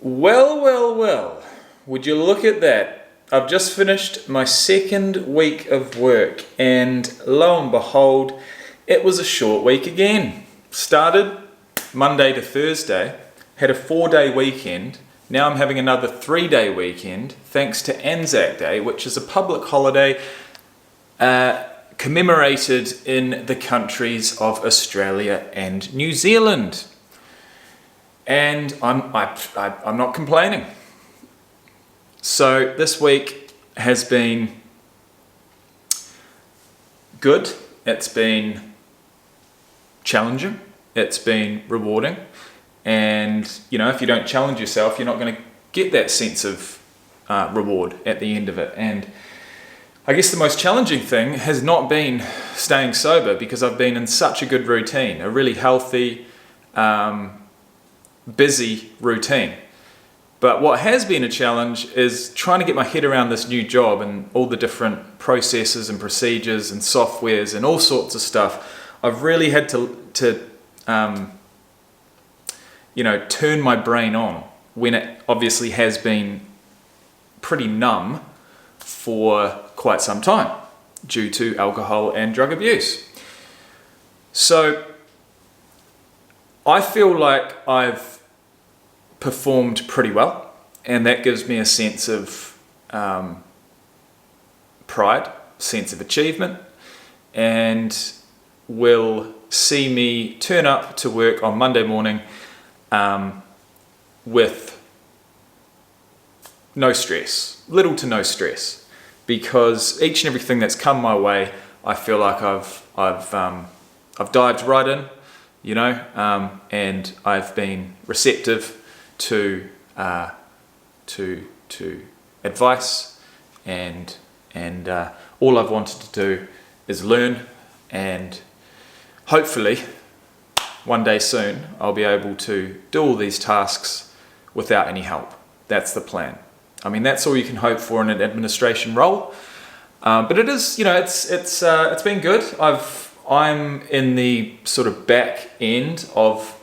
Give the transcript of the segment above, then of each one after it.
Well, well, well, would you look at that? I've just finished my second week of work, and lo and behold, it was a short week again. Started Monday to Thursday, had a 4-day weekend. Now I'm having another 3-day weekend, thanks to Anzac Day, which is a public holiday commemorated in the countries of Australia and New Zealand. And I'm not complaining. So this week has been good. It's been challenging. It's been rewarding. And if you don't challenge yourself, you're not going to get that sense of reward at the end of it. And I guess the most challenging thing has not been staying sober, because I've been in such a good routine, a really healthy, busy routine. But what has been a challenge is trying to get my head around this new job and all the different processes and procedures and softwares and all sorts of stuff. I've really had to turn my brain on when it obviously has been pretty numb for quite some time due to alcohol and drug abuse. So I feel like I've performed pretty well, and that gives me a sense of pride, sense of achievement, and will see me turn up to work on Monday morning with no stress, little to no stress, because each and everything that's come my way, I feel like I've dived right in, and I've been receptive to advice, and all I've wanted to do is learn, and hopefully one day soon I'll be able to do all these tasks without any help. That's the plan. I mean, that's all you can hope for in an administration role, but it is, it's been good. I'm in the sort of back end of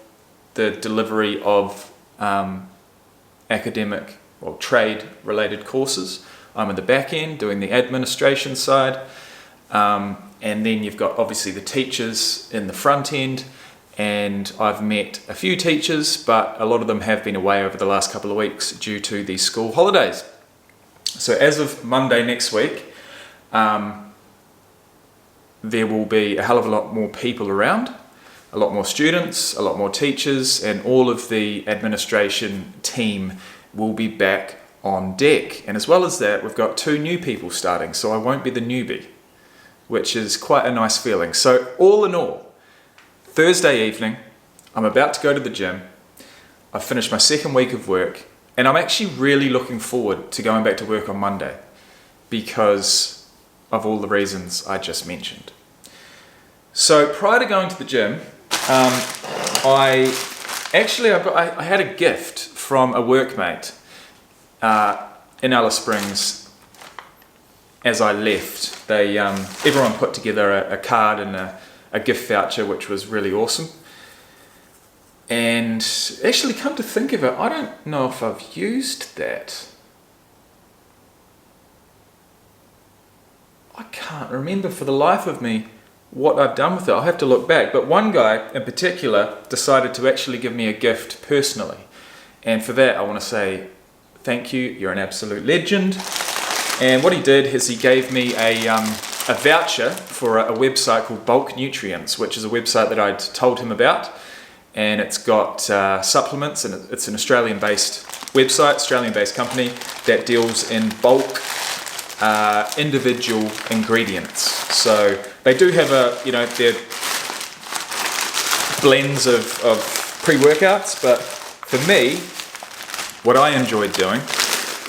the delivery of academic or trade related courses. I'm in the back end doing the administration side, and then you've got obviously the teachers in the front end, and I've met a few teachers, but a lot of them have been away over the last couple of weeks due to the school holidays. So as of Monday next week, there will be a hell of a lot more people around, a lot more students, a lot more teachers, and all of the administration team will be back on deck. And as well as that, we've got 2 new people starting, so I won't be the newbie, which is quite a nice feeling. So all in all, Thursday evening, I'm about to go to the gym. I've finished my second week of work, and I'm actually really looking forward to going back to work on Monday because of all the reasons I just mentioned. So prior to going to the gym, I had a gift from a workmate in Alice Springs. As I left, everyone put together a card and a gift voucher, which was really awesome. And actually, come to think of it, I don't know if I've used that. I can't remember for the life of me what I've done with it. I'll have to look back. But one guy in particular decided to actually give me a gift personally. And for that, I want to say thank you. You're an absolute legend. And what he did is he gave me a voucher for a website called Bulk Nutrients, which is a website that I'd told him about. And it's got supplements, and it's an Australian-based website, Australian-based company that deals in bulk individual ingredients. So they do have their blends of pre-workouts, but for me, what I enjoyed doing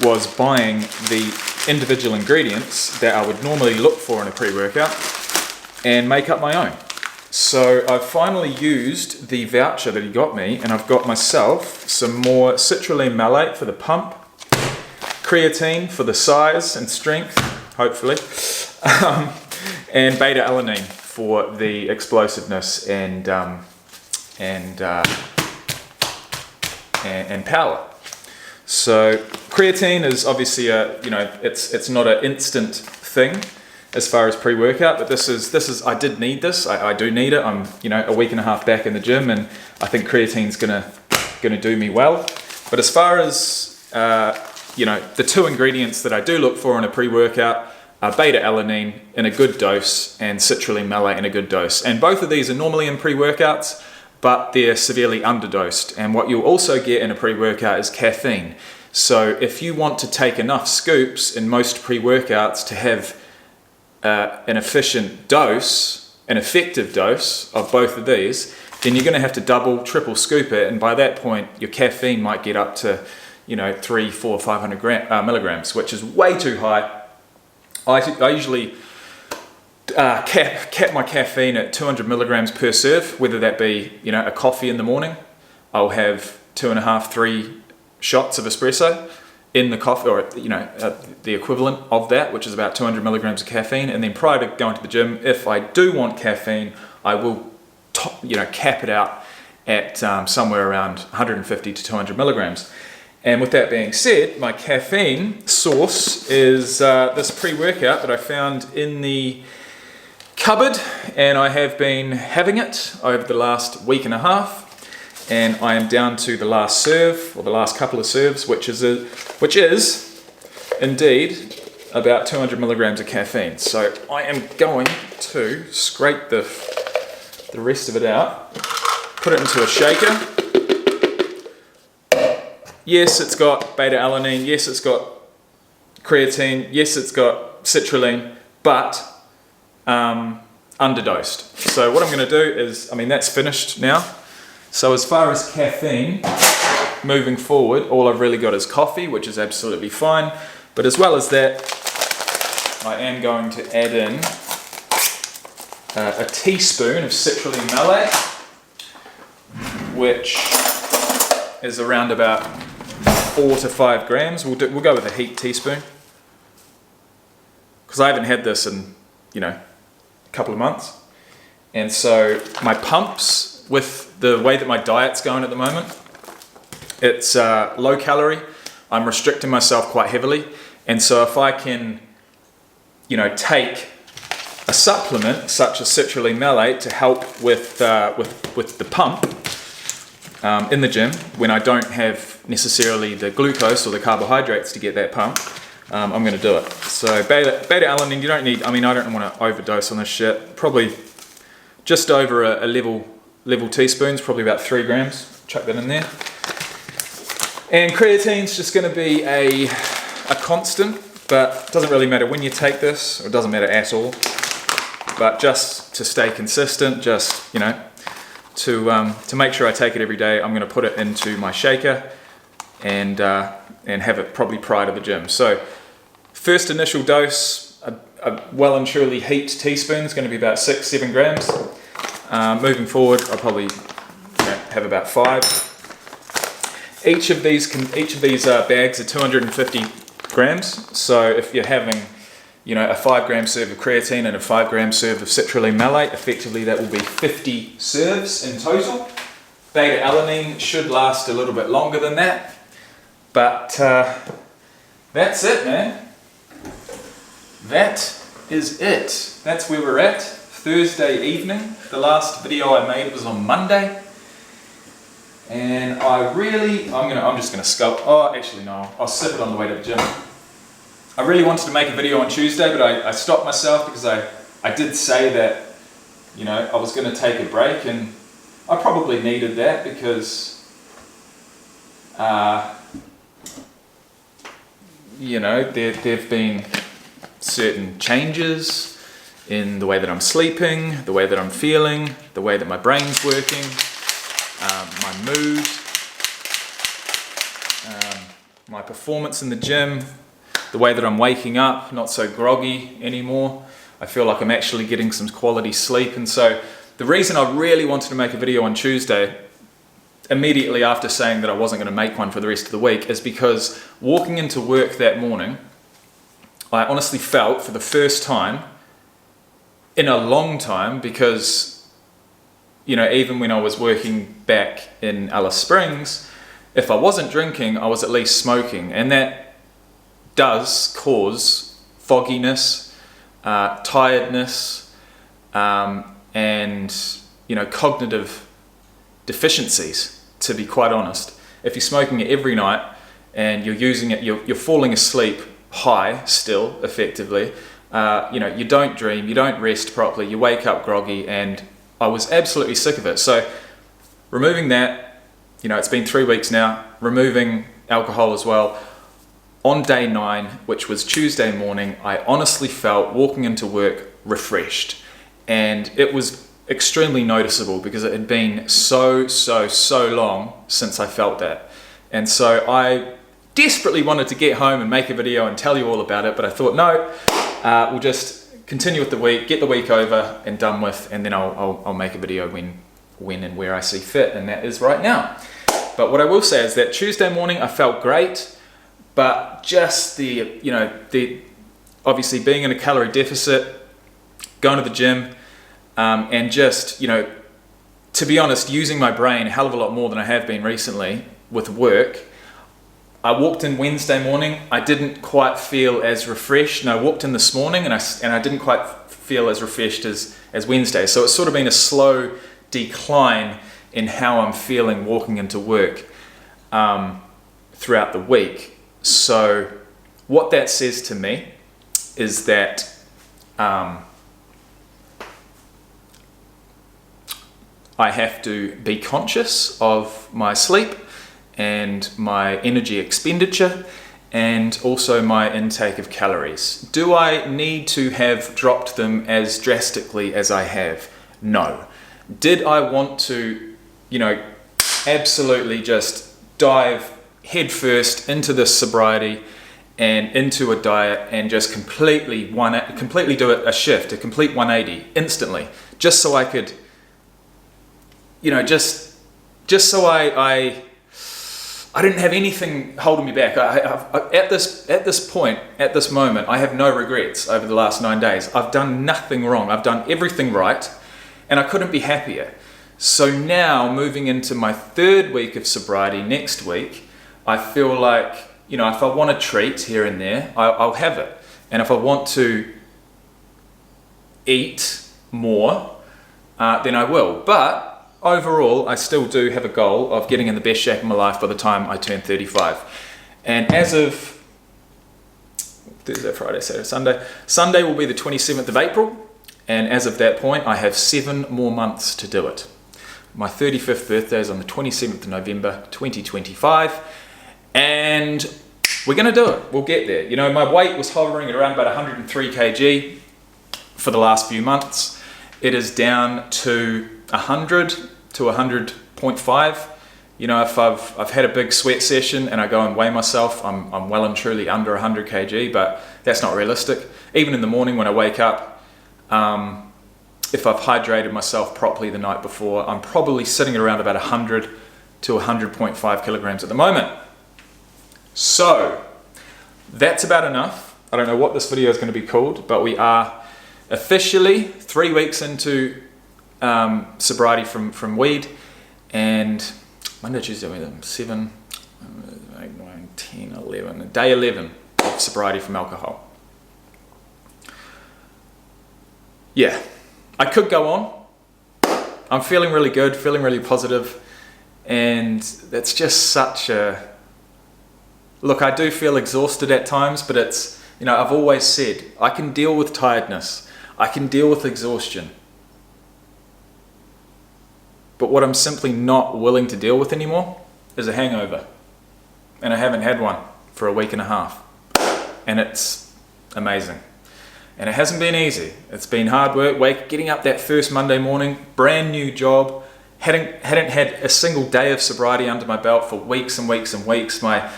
was buying the individual ingredients that I would normally look for in a pre-workout and make up my own. So I've finally used the voucher that he got me, and I've got myself some more citrulline malate for the pump, creatine for the size and strength, hopefully, and beta-alanine for the explosiveness and power. So creatine is obviously it's not an instant thing as far as pre-workout, but this is I did need this. I do need it. I'm a week and a half back in the gym, and I think creatine's gonna do me well. But as far as the two ingredients that I do look for in a pre-workout are beta-alanine in a good dose and citrulline malate in a good dose. And both of these are normally in pre-workouts, but they're severely underdosed. And what you'll also get in a pre-workout is caffeine. So if you want to take enough scoops in most pre-workouts to have an effective dose of both of these, then you're going to have to double, triple scoop it. And by that point, your caffeine might get up to 300, 400, 500 milligrams, which is way too high. I usually cap my caffeine at 200 milligrams per serve, whether that be a coffee in the morning. I'll have 2.5, 3 shots of espresso in the coffee, or the equivalent of that, which is about 200 milligrams of caffeine. And then prior to going to the gym, if I do want caffeine, I will cap it out at somewhere around 150 to 200 milligrams. And with that being said, my caffeine source is this pre-workout that I found in the cupboard, and I have been having it over the last week and a half, and I am down to the last serve, or the last couple of serves, which is indeed about 200 milligrams of caffeine. So I am going to scrape the rest of it out, put it into a shaker. Yes, it's got beta-alanine. Yes, it's got creatine. Yes, it's got citrulline, but underdosed. So what I'm going to do is, that's finished now. So as far as caffeine, moving forward, all I've really got is coffee, which is absolutely fine. But as well as that, I am going to add in a teaspoon of citrulline malate, which is around about 4 to 5 grams. We'll go with a heaped teaspoon, because I haven't had this in a couple of months. And so my pumps, with the way that my diet's going at the moment, it's low calorie. I'm restricting myself quite heavily, and so if I can take a supplement such as citrulline malate to help with the pump in the gym, when I don't have necessarily the glucose or the carbohydrates to get that pump, I'm going to do it. So beta-alanine, you don't need, I don't want to overdose on this shit. Probably just over a level teaspoon's probably about 3 grams. Chuck that in there. And creatine's just going to be a constant, but it doesn't really matter when you take this, or it doesn't matter at all. But just to stay consistent, just to make sure I take it every day, I'm going to put it into my shaker and have it probably prior to the gym. So first initial dose, a well and truly heaped teaspoon is going to be about 6-7 grams. Moving forward, I'll probably have about 5. Each of these bags are 250 grams. So if you're having a 5 gram serve of creatine and a 5 gram serve of citrulline malate, effectively that will be 50 serves in total. Beta-alanine should last a little bit longer than that, but that's it, man. That is it. That's where we're at. Thursday evening. The last video I made was on Monday, and I'm just gonna sculpt. Oh, actually no, I'll sip it on the way to the gym. I really wanted to make a video on Tuesday, but I stopped myself because I did say that I was going to take a break, and I probably needed that because there've been certain changes in the way that I'm sleeping, the way that I'm feeling, the way that my brain's working, my mood, my performance in the gym, the way that I'm waking up, not so groggy anymore. I feel like I'm actually getting some quality sleep. And so the reason I really wanted to make a video on Tuesday, immediately after saying that I wasn't going to make one for the rest of the week, is because walking into work that morning, I honestly felt for the first time in a long time, because even when I was working back in Alice Springs, if I wasn't drinking, I was at least smoking, and that does cause fogginess, tiredness, and cognitive deficiencies, to be quite honest. If you're smoking it every night and you're using it, you're falling asleep high still, effectively. You don't dream, you don't rest properly, you wake up groggy, and I was absolutely sick of it. So removing that, it's been 3 weeks now, removing alcohol as well. On day 9, which was Tuesday morning, I honestly felt walking into work refreshed, and it was extremely noticeable because it had been so long since I felt that. And so I desperately wanted to get home and make a video and tell you all about it, but I thought, no, we'll just continue with the week, get the week over and done with, and then I'll make a video when and where I see fit, and that is right now. But what I will say is that Tuesday morning I felt great, but just the obviously being in a calorie deficit, going to the gym, and just, to be honest, using my brain a hell of a lot more than I have been recently with work. I walked in Wednesday morning, I didn't quite feel as refreshed, and I walked in this morning and I didn't quite feel as refreshed as Wednesday. So it's sort of been a slow decline in how I'm feeling walking into work throughout the week. So what that says to me is that I have to be conscious of my sleep and my energy expenditure and also my intake of calories. Do I need to have dropped them as drastically as I have? No. Did I want to, absolutely just dive headfirst into this sobriety and into a diet and just completely do a shift, a complete 180 instantly, just so I could, just so I didn't have anything holding me back. At this point, at this moment, I have no regrets over the last 9 days. I've done nothing wrong. I've done everything right, and I couldn't be happier. So now, moving into my 3rd week of sobriety next week, I feel like, if I want a treat here and there, I'll have it. And if I want to eat more, then I will. But overall, I still do have a goal of getting in the best shape of my life by the time I turn 35. And as of Thursday, Friday, Saturday, Sunday will be the 27th of April. And as of that point, I have 7 more months to do it. My 35th birthday is on the 27th of November, 2025. And we're going to do it. We'll get there. My weight was hovering at around about 103 kg for the last few months. It is down to 100 to 100.5. If I've had a big sweat session and I go and weigh myself, I'm well and truly under 100 kg, but that's not realistic. Even in the morning when I wake up, if I've hydrated myself properly the night before, I'm probably sitting at around about 100 to 100.5 kilograms at the moment. So that's about enough. I don't know what this video is going to be called, but we are officially 3 weeks into sobriety from weed, and Monday, Tuesday, Wednesday, 7, 8, 9, 10, 11, day 11 of sobriety from alcohol. Yeah, I could go on. I'm feeling really good, feeling really positive, and that's just such a... Look, I do feel exhausted at times, but it's, I've always said, I can deal with tiredness. I can deal with exhaustion. But what I'm simply not willing to deal with anymore is a hangover. And I haven't had one for a week and a half. And it's amazing. And it hasn't been easy. It's been hard work, getting up that first Monday morning, brand new job, hadn't had a single day of sobriety under my belt for weeks and weeks and weeks. My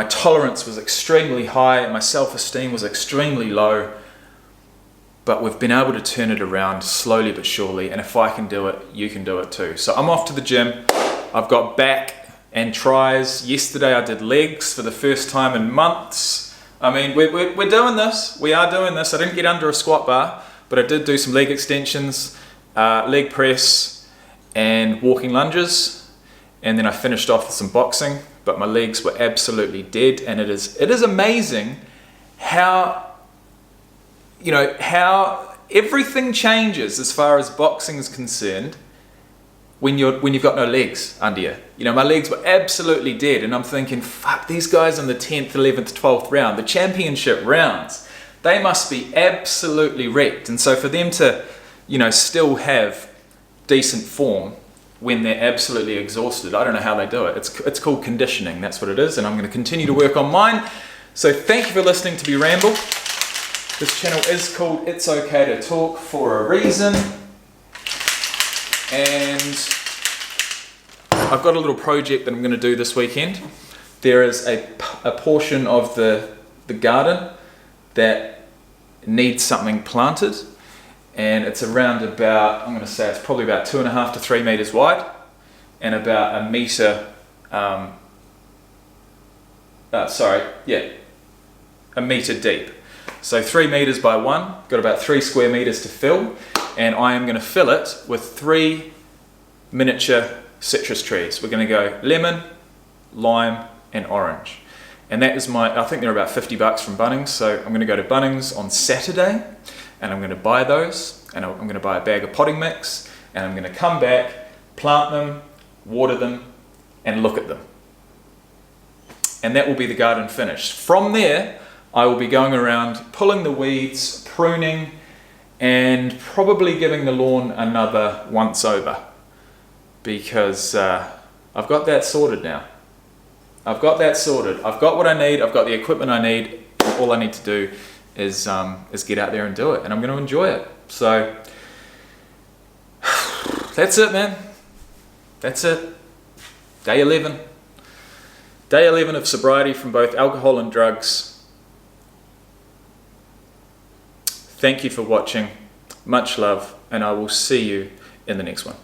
tolerance was extremely high and my self-esteem was extremely low, but we've been able to turn it around slowly but surely, and if I can do it, you can do it too. So I'm off to the gym. I've got back and tries. Yesterday I did legs for the first time in months. I mean, we're doing this. We are doing this. I didn't get under a squat bar, but I did do some leg extensions, leg press, and walking lunges. and then I finished off with some boxing, but my legs were absolutely dead. And it is amazing how, you know, how everything changes as far as boxing is concerned when you've got no legs under you. You know, my legs were absolutely dead, and I'm thinking, fuck, these guys in the 10th, 11th, 12th round, the championship rounds, they must be absolutely wrecked. And so for them to, you know, still have decent form when they're absolutely exhausted, I don't know how they do it. It's called conditioning, that's what it is, and I'm going to continue to work on mine. So thank you for listening to me ramble. This channel is called It's Okay to Talk for a reason, and I've got a little project that I'm going to do this weekend. There is a portion of the garden that needs something planted, and it's around about, I'm going to say it's probably about 2.5 to 3 meters wide and about a meter, a meter deep. So 3 meters by 1, got about 3 square meters to fill, and I am going to fill it with 3 miniature citrus trees. We're going to go lemon, lime, and orange. And that is I think they're about $50 from Bunnings, so I'm going to go to Bunnings on Saturday, and I'm going to buy those, and I'm going to buy a bag of potting mix, and I'm going to come back, plant them, water them, and look at them. And that will be the garden finished. From there, I will be going around pulling the weeds, pruning, and probably giving the lawn another once over, because I've got that sorted now. I've got that sorted. I've got what I need. I've got the equipment I need. All I need to do is get out there and do it, and I'm going to enjoy it. So that's it, man. That's it. Day 11. Day 11 of sobriety from both alcohol and drugs. Thank you for watching. Much love, and I will see you in the next one.